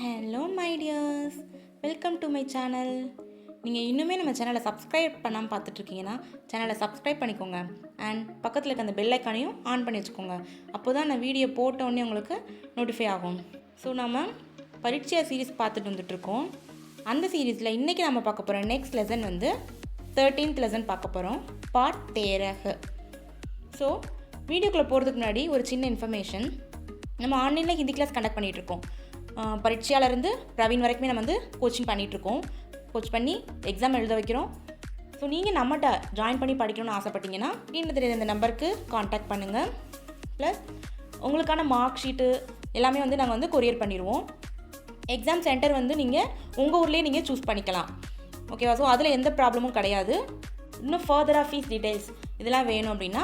Hello my tears, welcome to my channel. நீங்கள் இன்னுமே நம்ம சேனலை சப்ஸ்கிரைப் பண்ணாமல் பார்த்துட்ருக்கீங்கன்னா சேனலை சப்ஸ்கிரைப் பண்ணிக்கோங்க. அண்ட் பக்கத்தில் இருக்க அந்த பெல் ஐக்கானையும் ஆன் பண்ணி வச்சுக்கோங்க. அப்போ தான் நான் வீடியோ போட்டோடனே உங்களுக்கு நோட்டிஃபை ஆகும். ஸோ நம்ம பரீட்சையா சீரீஸ் பார்த்துட்டு வந்துட்டுருக்கோம். அந்த சீரீஸில் இன்றைக்கி நம்ம பார்க்க போகிற நெக்ஸ்ட் லெசன் வந்து 13th லெசன் பார்க்க போகிறோம், பார்ட் 13. ஸோ வீடியோக்குள்ளே போகிறதுக்கு முன்னாடி ஒரு சின்ன இன்ஃபர்மேஷன். நம்ம ஆன்லைனில் ஹிந்தி கிளாஸ் கண்டக்ட் பண்ணிகிட்ருக்கோம். பரீட்சையாலேருந்து பிரவீன் வரைக்குமே நம்ம வந்து கோச்சிங் பண்ணிகிட்ருக்கோம். கோச் பண்ணி எக்ஸாம் எழுத வைக்கிறோம். ஸோ நீங்கள் நம்மகிட்ட ஜாயின் பண்ணி படிக்கணும்னு ஆசைப்பட்டீங்கன்னா கீழே தெரியுற இந்த நம்பருக்கு காண்டாக்ட் பண்ணுங்கள். ப்ளஸ் உங்களுக்கான மார்க் ஷீட்டு எல்லாமே வந்து நாங்கள் வந்து கொரியர் பண்ணிடுவோம். எக்ஸாம் சென்டர் வந்து நீங்கள் உங்கள் ஊர்லேயே நீங்கள் சூஸ் பண்ணிக்கலாம். ஓகேவா? ஸோ அதில் எந்த ப்ராப்ளமும் கிடையாது. இன்னும் ஃபர்தராக ஃபீஸ் டீட்டெயில்ஸ் இதெல்லாம் வேணும் அப்படின்னா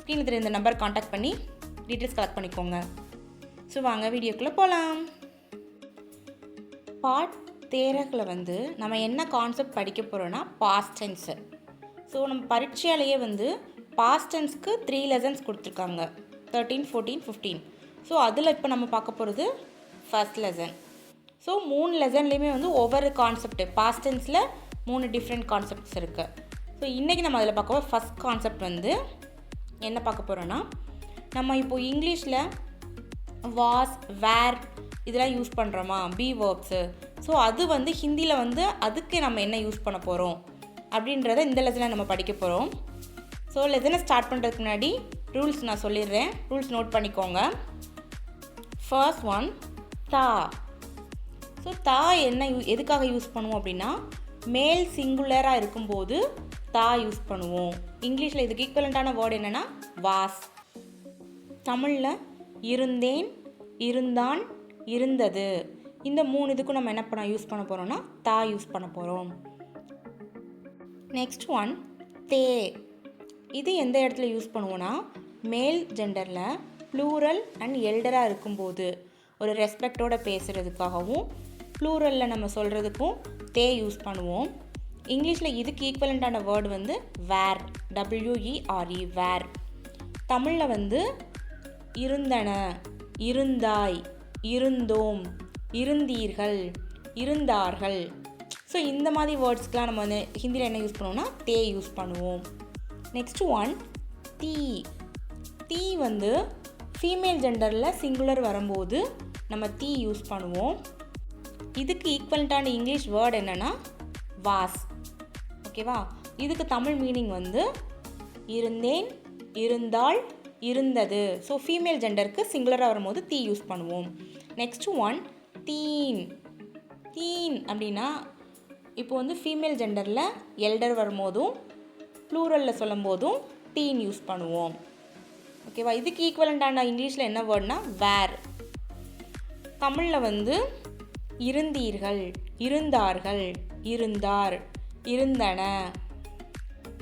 கீழே தெரியுற இந்த நம்பர் காண்டாக்ட் பண்ணி டீட்டெயில்ஸ் கலெக்ட் பண்ணிக்கோங்க. ஸோ வாங்க வீடியோக்குள்ளே போகலாம். பார்ட் 13 வந்து நம்ம என்ன கான்செப்ட் படிக்க போகிறோன்னா பாஸ்ட் டென்ஸு. ஸோ நம்ம பரீட்சையாலேயே வந்து பாஸ்ட் டென்ஸ்க்கு 3 லெசன்ஸ் கொடுத்துருக்காங்க, 13, 14, 15. ஸோ அதில் இப்போ நம்ம பார்க்க போகிறது ஃபர்ஸ்ட் லெசன். ஸோ 3 லெசன்லேயுமே வந்து ஒவ்வொரு கான்செப்ட், பாஸ்ட் டென்ஸில் 3 டிஃப்ரெண்ட் கான்செப்ட்ஸ் இருக்குது. ஸோ இன்றைக்கி நம்ம அதில் பார்க்க ஃபர்ஸ்ட் கான்செப்ட் வந்து என்ன பார்க்க போகிறோன்னா, நம்ம இப்போது இங்கிலீஷில் வாஸ், வேர் இதெல்லாம் யூஸ் பண்ணுறோமா, பி வேர்ப்ஸு. ஸோ அது வந்து ஹிந்தியில் வந்து அதுக்கு நம்ம என்ன யூஸ் பண்ண போகிறோம் அப்படின்றத இந்த லெசனில் நம்ம படிக்க போகிறோம். ஸோ லெசனை ஸ்டார்ட் பண்ணுறதுக்கு முன்னாடி ரூல்ஸ் நான் சொல்லிடுறேன், ரூல்ஸ் நோட் பண்ணிக்கோங்க. ஃபர்ஸ்ட் ஒன், தா. ஸோ தா என்ன எதுக்காக யூஸ் பண்ணுவோம் அப்படின்னா, மேல் சிங்குலராக இருக்கும்போது தா யூஸ் பண்ணுவோம். இங்கிலீஷில் இதுக்கு ஈக்குவலண்ட்டான வேர்டு என்னென்னா வாஸ். தமிழில் இருந்தேன், இருந்தான், இருந்தது, இந்த 3 இதுக்கும் நம்ம என்ன யூஸ் பண்ண போகிறோம்னா தா யூஸ் பண்ண போகிறோம். நெக்ஸ்ட் ஒன், தே. இது எந்த இடத்துல யூஸ் பண்ணுவோன்னா, மேல் ஜெண்டரில் ப்ளூரல் அண்ட் எல்டராக இருக்கும்போது ஒரு ரெஸ்பெக்டோடு பேசுகிறதுக்காகவும் ப்ளூரலில் நம்ம சொல்கிறதுக்கும் தே யூஸ் பண்ணுவோம். இங்கிலீஷில் இதுக்கு ஈக்குவலண்ட்டான வேர்டு வந்து வேர், WERE, வேர். தமிழில் வந்து இருந்தன, இருந்தாய், இருந்தோம், இருந்தீர்கள், இருந்தார்கள். ஸோ இந்த மாதிரி வேர்ட்ஸ்க்கெலாம் நம்ம வந்து ஹிந்தியில் என்ன யூஸ் பண்ணுவோம்னா தே யூஸ் பண்ணுவோம். நெக்ஸ்ட் ஒன், தீ. தீ வந்து ஃபீமேல் ஜெண்டரில் சிங்குலர் வரும்போது நம்ம தீ யூஸ் பண்ணுவோம். இதுக்கு ஈக்குவலண்ட்டான இங்கிலீஷ் வேர்டு என்னென்னா வாஸ். ஓகேவா? இதுக்கு தமிழ் மீனிங் வந்து இருந்தேன், இருந்தாள், இருந்தது. ஸோ ஃபீமேல் ஜெண்டருக்கு சிங்குலராக வரும்போது தீ யூஸ் பண்ணுவோம். நெக்ஸ்ட் ஒன், தீன். தீன் அப்படின்னா இப்போ வந்து ஃபீமேல் ஜெண்டரில் எல்டர் வரும்போதும் ப்ளூரலில் சொல்லும் போதும் தீன் யூஸ் பண்ணுவோம். ஓகேவா? இதுக்கு ஈக்குவலண்ட்டான இங்கிலீஷில் என்ன வேர்டுனா வேர். தமிழில் வந்து இருந்தீர்கள், இருந்தார்கள், இருந்தார், இருந்தன,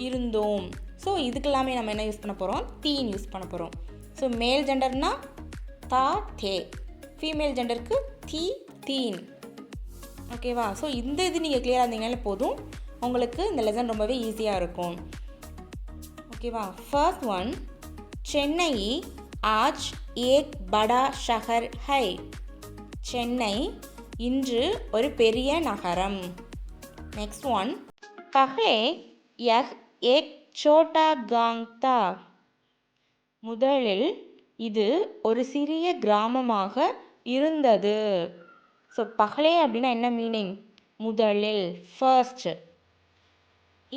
இருந்தோம். ஸோ இதுக்கெல்லாமே நம்ம என்ன யூஸ் பண்ண போகிறோம், தீன் யூஸ் பண்ண போகிறோம். ஸோ மேல் ஜெண்டர்னா தா, தே. ஃபீமேல் ஜெண்டருக்கு தீ, தீன். ஓகேவா? ஸோ இந்த இது நீங்கள் கிளியராக இருந்தீங்கனாலே போதும், உங்களுக்கு இந்த லெசன் ரொம்பவே ஈஸியாக இருக்கும். ஓகேவா? ஃபர்ஸ்ட் ஒன், சென்னை ஆஜ் ஏக் படா ஷஹர் ஹை. சென்னை இன்று ஒரு பெரிய நகரம். நெக்ஸ்ட் ஒன், பஹ்லே யஹ் ஏக் சோட்டா காங் தா. முதலில் இது ஒரு சிறிய கிராமமாக இருந்தது. ஸோ பஹ்லே அப்படின்னா என்ன மீனிங், முதலில், ஃபர்ஸ்ட்.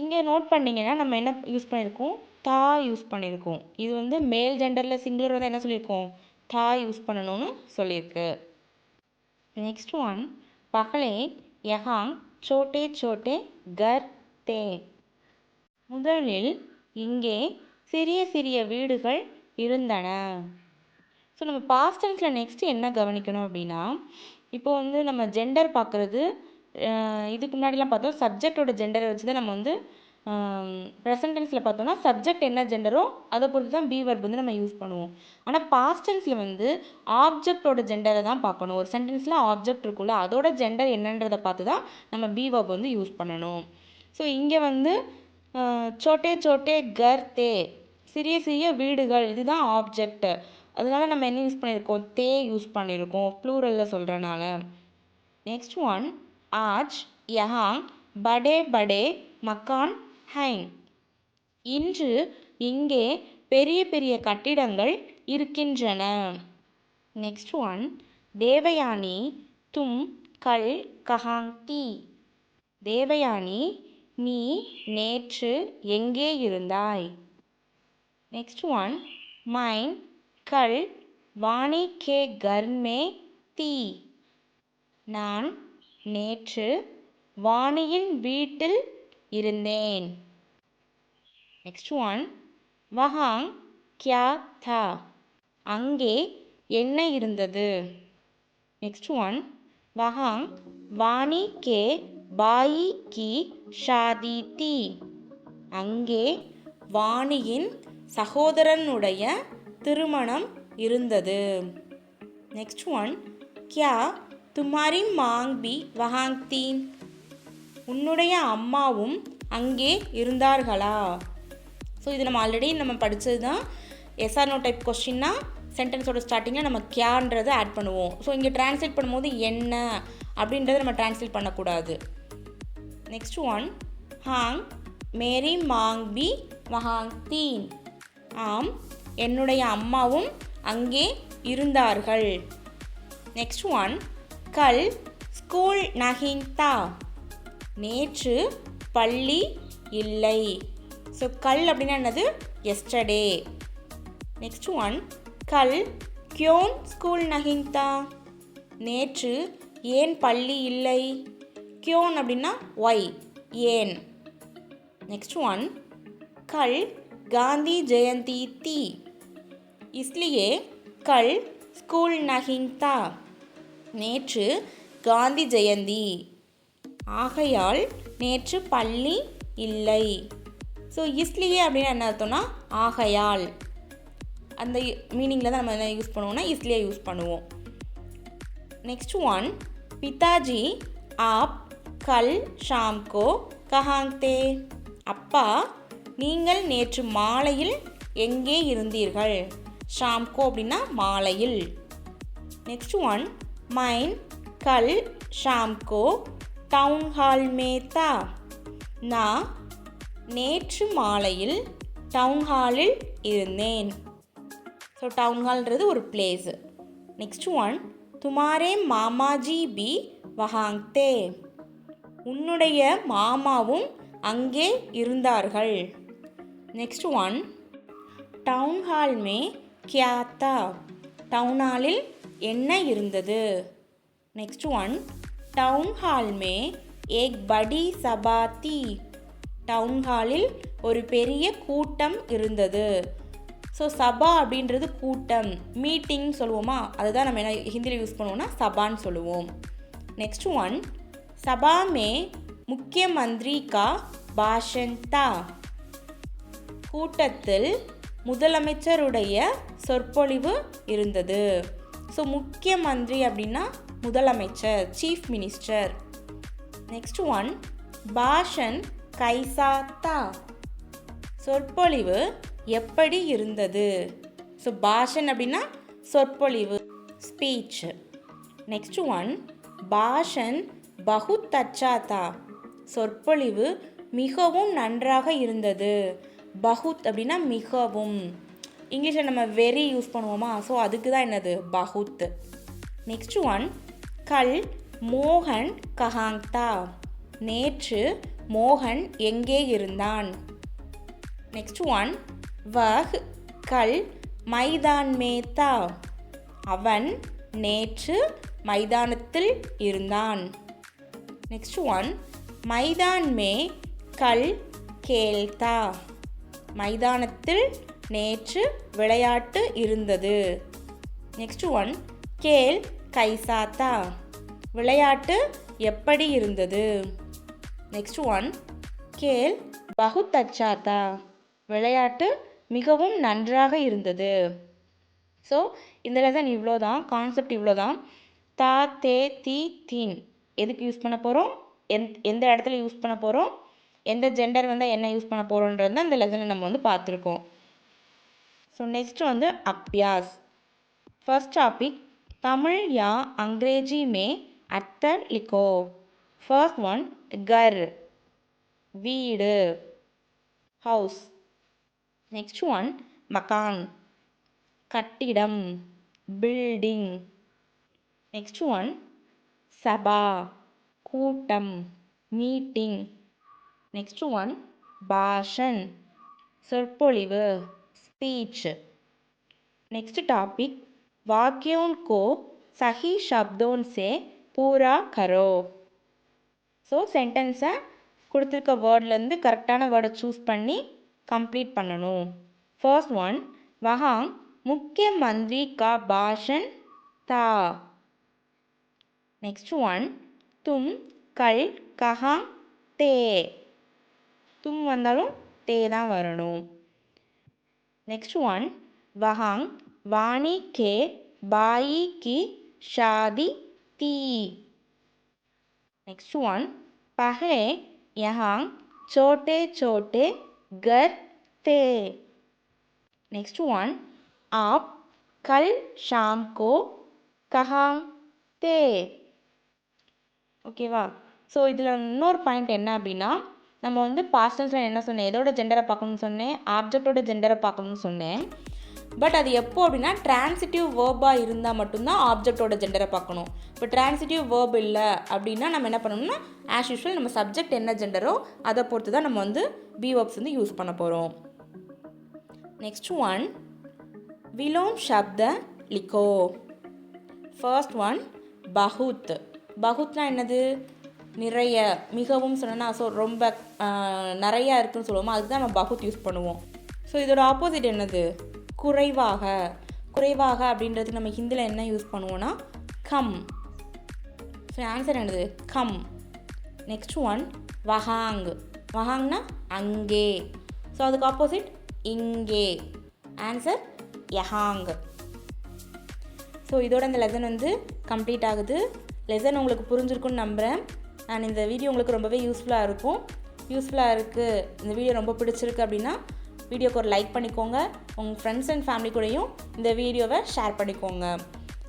இங்கே நோட் பண்ணிங்கன்னா நம்ம என்ன யூஸ் பண்ணியிருக்கோம், தா யூஸ் பண்ணியிருக்கோம். இது வந்து மேல் ஜெண்டரில் சிங்குலர் வந்து என்ன சொல்லியிருக்கோம், தா யூஸ் பண்ணணும்னு சொல்லியிருக்கு. நெக்ஸ்ட் ஒன், பஹ்லே யஹாங் சோட்டே சோட்டே கர் தே. முதலில் இங்கே சிறிய சிறிய வீடுகள் இருந்தன. ஸோ நம்ம பாஸ்ட் டென்ஸில் நெக்ஸ்ட் என்ன கவனிக்கணும் அப்படின்னா, இப்போ வந்து நம்ம ஜெண்டர் பார்க்குறது, இதுக்கு முன்னாடிலாம் பார்த்தோம் சப்ஜெக்டோட ஜெண்டரை வச்சு தான் நம்ம வந்து ப்ரெசன்ட் டென்ஸில் பார்த்தோம்னா சப்ஜெக்ட் என்ன ஜெண்டரோ அதை பொறுத்து தான் பி வெர்ப் வந்து நம்ம யூஸ் பண்ணுவோம். ஆனால் பாஸ்ட் டென்ஸில் வந்து ஆப்ஜெக்டோட ஜெண்டரை தான் பார்க்கணும். ஒரு சென்டென்ஸில் ஆப்ஜெக்ட் இருக்குல்ல, அதோட ஜெண்டர் என்னன்றதை பார்த்து தான் நம்ம பி வெர்ப் வந்து யூஸ் பண்ணணும். ஸோ இங்கே வந்து சோட்டே சோட்டே கர் தே, சிறிய சிறிய வீடுகள், இதுதான் ஆப்ஜெக்ட். அதனால நம்ம என்ன யூஸ் பண்ணியிருக்கோம், தே யூஸ் பண்ணியிருக்கோம் ப்ளூரலில் சொல்கிறனால. नेक्स्ट वन आज यहाँ बड़े बड़े मकान हैं இன்று இங்கே பெரிய பெரிய கட்டிடங்கள் இருக்கின்றன. நெக்ஸ்ட் ஒன் தேவயானி தும் கல் கஹாங் தி தேவயானி நீ நேற்று எங்கே இருந்தாய்? நெக்ஸ்ட் ஒன் மைன் கல் வாணி கே கர் மே தி நான் நேற்று வாணியின் வீட்டில் இருந்தேன். நெக்ஸ்ட் ஒன் வஹாங் கியா தா அங்கே என்ன இருந்தது? நெக்ஸ்ட் ஒன் வஹாங் வாணி கே பாயி கி ஷாதி தி அங்கே வாணியின் சகோதரனுடைய திருமணம் இருந்தது. நெக்ஸ்ட் ஒன் கியா துமாரி மாங் பி வஹாங் தி உன்னுடைய அம்மாவும் அங்கே இருந்தார்களா? ஸோ இது நம்ம ஆல்ரெடி படித்தது தான். எஸ்ஆர் நோ டைப் கொஸ்டின்னா சென்டென்ஸோட ஸ்டார்டிங்கில் நம்ம கியான்றதை ஆட் பண்ணுவோம். ஸோ இங்கே ட்ரான்ஸ்லேட் பண்ணும்போது என்ன அப்படின்றத நம்ம ட்ரான்ஸ்லேட் பண்ணக்கூடாது. நெக்ஸ்ட் ஒன் ஹாங் மேரி மாங் பி வஹாங் தீன் ஆம் என்னுடைய அம்மாவும் அங்கே இருந்தார்கள். நெக்ஸ்ட் ஒன் கல் ஸ்கூல் நஹிங் தா நேற்று பள்ளி இல்லை. ஸோ கல் அப்படின்னா என்னது? எஸ்டர்டே. நெக்ஸ்ட் ஒன் கல் கியோன் ஸ்கூல் நஹிங் தா நேற்று ஏன் பள்ளி இல்லை? கியோன் அப்படின்னா ஒய் ஏன். நெக்ஸ்ட் ஒன் கல் காந்தி ஜெயந்தி தி இஸ்லியே கல் ஸ்கூல் நஹிங் தா நேற்று காந்தி ஜெயந்தி ஆகையால் நேற்று பள்ளி இல்லை. ஸோ இஸ்லியே அப்படின்னா என்ன அர்த்தம்னா ஆகையால். அந்த மீனிங்கில் தான் நம்ம என்ன யூஸ் பண்ணுவோம்னா இஸ்லியே யூஸ் பண்ணுவோம். நெக்ஸ்ட் ஒன் பிதாஜி ஆப் கல் ஷாம் கோ கஹாங் தே அப்பா நீங்கள் நேற்று மாலையில் எங்கே இருந்தீர்கள்? ஷாம் கோ அப்படின்னா மாலையில். நெக்ஸ்ட் ஒன் மைன் கல் ஷாம் கோ டவுன் ஹால் மே தா நான் நேற்று மாலையில் டவுன் ஹாலில் இருந்தேன். ஸோ டவுன் ஹால்ன்றது ஒரு பிளேஸ். நெக்ஸ்ட் ஒன் துமாரே மாமாஜி பி வஹாங் தே உன்னுடைய மாமாவும் அங்கே இருந்தார்கள். நெக்ஸ்ட் ஒன் டவுன் ஹால் மே கியா தா டவுன் ஹாலில் என்ன இருந்தது? நெக்ஸ்ட் ஒன் டவுன் ஹால் மே ஏக் படி சபா தி டவுன் ஹாலில் ஒரு பெரிய கூட்டம் இருந்தது. ஸோ சபா அப்படின்றது கூட்டம், மீட்டிங் சொல்லுவோமா, அதுதான் நம்ம என்ன ஹிந்தியில் யூஸ் பண்ணுவோம்னா சபான்னு சொல்லுவோம். நெக்ஸ்ட் ஒன் சபா மே முக்கிய மந்திரி கா பாஷன் தா கூட்டத்தில் முதலமைச்சருடைய சொற்பொழிவு இருந்தது. ஸோ முக்கிய மந்திரி அப்படின்னா முதலமைச்சர், சீஃப் மினிஸ்டர். நெக்ஸ்ட் ஒன் பாஷன் கைசா தா சொற்பொழிவு எப்படி இருந்தது? ஸோ பாஷன் அப்படின்னா சொற்பொழிவு, ஸ்பீச். நெக்ஸ்ட் ஒன் பாஷன் பகுத் அச்சா தா சொற்பொழிவு மிகவும் நன்றாக இருந்தது. பகுத் அப்படின்னா மிகவும். இங்கிலீஷில் நம்ம வெரி யூஸ் பண்ணுவோமா, ஸோ அதுக்கு தான் என்னது பகுத். நெக்ஸ்ட் ஒன் கல் மோகன் கஹாங் தா நேற்று மோகன் எங்கே இருந்தான்? நெக்ஸ்ட் ஒன் வஹ் கல் மைதான் மே தா அவன் நேற்று மைதானத்தில் இருந்தான். நெக்ஸ்ட் ஒன் மைதான் மே கல் கேல் தா மைதானத்தில் நேற்று விளையாட்டு இருந்தது. நெக்ஸ்ட் ஒன் கேல் கைசா தா விளையாட்டு எப்படி இருந்தது? நெக்ஸ்ட் ஒன் கேல் பகுத் அச்சா தா விளையாட்டு மிகவும் நன்றாக இருந்தது. ஸோ இந்த லெசன் இவ்வளோ தான், கான்செப்ட் இவ்வளோ தான். தா தே தி தீன் எதுக்கு யூஸ் பண்ண போகிறோம், எந்த இடத்துல யூஸ் பண்ண போகிறோம், எந்த ஜெண்டர் வந்தால் என்ன யூஸ் பண்ண போகிறோன்றது தான் இந்த லெசனில் நம்ம பார்த்துருக்கோம். ஸோ நெக்ஸ்ட் அப்யாஸ். फर्स्ट टॉपिक तमिल या अंग्रेजी में அத்தர் லிக்கோ. ஃபர்ஸ்ட் ஒன் கர், வீடு, ஹவுஸ். நெக்ஸ்ட் ஒன் மகான், கட்டிடம், பில்டிங். நெக்ஸ்ட் ஒன் சபா, கூட்டம், மீட்டிங். நெக்ஸ்ட் ஒன் பாஷன், சொற்பொழிவு, ஸ்பீச். नेक्स्ट टॉपिक वाक्यों को सही शब्दों से पूरा करो. ஸோ சென்டென்ஸை கொடுத்துருக்க வேர்ட்லேருந்து கரெக்டான வேர்டை சூஸ் பண்ணி கம்ப்ளீட் பண்ணணும். ஃபர்ஸ்ட் ஒன் वहाँ मुख्यमंत्री का भाषण था. नेक्स्ट वन तुम कल कहाँ थे. तुम வந்தாலும் தே தான் வரணும். नेक्स्ट वन वहाँ वाणी के भाई की शादी थी. नेक्स्ट वन पहले यहाँ छोटे छोटे घर थे. नेक्स्ट वन आप कल शाम को कहाँ थे. ஓகேவா? ஸோ இதில் இன்னொரு பாயிண்ட் என்ன அப்படின்னா, நம்ம வந்து பாஸ்ட் டென்ஸில் என்ன சொன்னேன், எதோட ஜெண்டரை பார்க்கணும்னு சொன்னேன், ஆப்ஜெக்டோட ஜெண்டரை பார்க்கணும்னு சொன்னேன். பட் அது எப்போ அப்படின்னா ட்ரான்சிட்டிவ் வேர்பாக இருந்தால் மட்டும்தான் ஆப்ஜெக்டோட ஜெண்டரை பார்க்கணும். இப்போ ட்ரான்சிட்டிவ் வேர்ப் இல்லை அப்படின்னா நம்ம என்ன பண்ணணும்னா ஆஸ் யூஷுவல் நம்ம சப்ஜெக்ட் என்ன ஜெண்டரோ அதை பொறுத்து தான் நம்ம வந்து பி வேர்ப்ஸ் வந்து யூஸ் பண்ண போகிறோம். நெக்ஸ்ட் ஒன் விலோம் சப்த லிக்கோ. First one பகுத். பகுத்னா என்னது? நிறைய, மிகவும் சொன்னா. ஸோ ரொம்ப நிறையா இருக்குன்னு சொல்லுவோம், அதுக்கு தான் நம்ம பகுத் யூஸ் பண்ணுவோம். ஸோ இதோட ஆப்போசிட் என்னது? குறைவாக. குறைவாக அப்படின்றதுக்கு நம்ம ஹிந்தியில் என்ன யூஸ் பண்ணுவோன்னா கம். ஸோ ஆன்சர் என்னது? கம். நெக்ஸ்ட் ஒன் வஹாங். வஹாங்னா அங்கே. ஸோ அதுக்கு ஆப்போசிட் இங்கே. ஆன்சர் யஹாங். ஸோ இதோட இந்த லெசன் வந்து கம்ப்ளீட் ஆகுது. லெசன் உங்களுக்கு புரிஞ்சிருக்குன்னு நம்புகிறேன். நான் இந்த வீடியோ உங்களுக்கு ரொம்பவே யூஸ்ஃபுல்லாக இருக்கும். யூஸ்ஃபுல்லாக இருக்குது, இந்த வீடியோ ரொம்ப பிடிச்சிருக்கு அப்படின்னா வீடியோக்கு ஒரு லைக் பண்ணிக்கோங்க. உங்கள் ஃப்ரெண்ட்ஸ் அண்ட் ஃபேமிலி கூடயும் இந்த வீடியோவை ஷேர் பண்ணிக்கோங்க.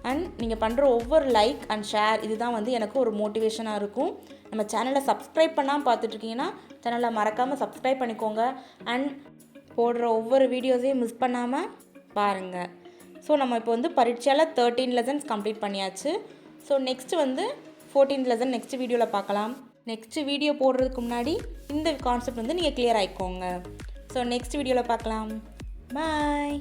அண்ட் நீங்கள் பண்ணுற ஒவ்வொரு லைக் அண்ட் ஷேர் இதுதான் வந்து எனக்கு ஒரு மோட்டிவேஷனாக இருக்கும். நம்ம சேனலை சப்ஸ்கிரைப் பண்ணாமல் பார்த்துட்ருக்கீங்கன்னா சேனலை மறக்காமல் சப்ஸ்கிரைப் பண்ணிக்கோங்க. அண்ட் போடுற ஒவ்வொரு வீடியோஸையும் மிஸ் பண்ணாமல் பாருங்கள். ஸோ நம்ம இப்போ வந்து பரீட்சையில் 13 லெசன்ஸ் கம்ப்ளீட் பண்ணியாச்சு. ஸோ நெக்ஸ்ட்டு வந்து 14th லெசன் நெக்ஸ்ட் வீடியோவில் பார்க்கலாம். நெக்ஸ்ட் வீடியோ போடுறதுக்கு முன்னாடி இந்த கான்செப்ட் வந்து நீங்கள் கிளியர் ஆகிக்கோங்க. ஸோ நெக்ஸ்ட் வீடியோவில் பார்க்கலாம். பாய்.